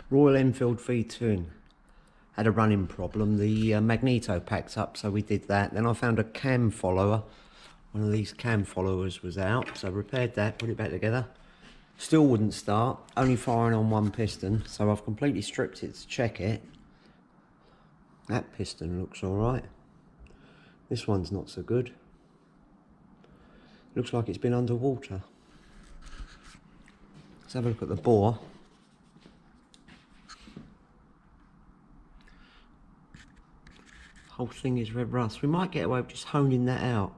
Royal Enfield V2 had a running problem. The magneto packed up, so we did that. Then I found a cam follower. One of these cam followers was out, so I repaired that, put it back together. Still wouldn't start, only firing on one piston, so I've completely stripped it to check it. That piston looks alright. This one's not so good. Looks like it's been underwater. Let's have a look at the bore. Whole thing is red rust. We might get away with just honing that out.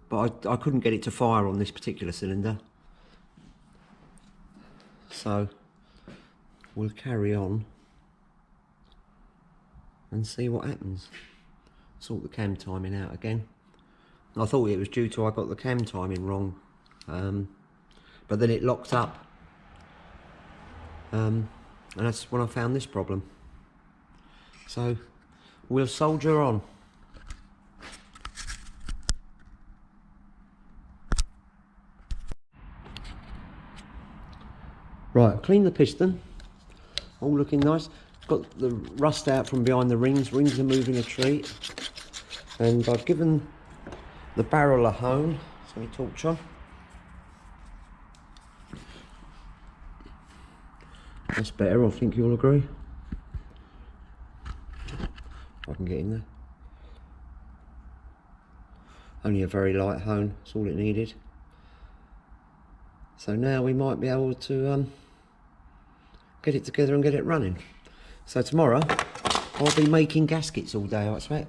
But I couldn't get it to fire on this particular cylinder. So we'll carry on and see what happens. Sort the cam timing out again. I thought it was due to I got the cam timing wrong. But then it locked up. And that's when I found this problem. So we'll soldier on. Right, clean the piston, all looking nice. Got the rust out from behind the rings. Rings are moving a treat. And I've given the barrel a hone. So we torch on. That's better, I think you'll agree. If I can get in there. Only a very light hone, that's all it needed. So now we might be able to get it together and get it running. So tomorrow I'll be making gaskets all day, I expect.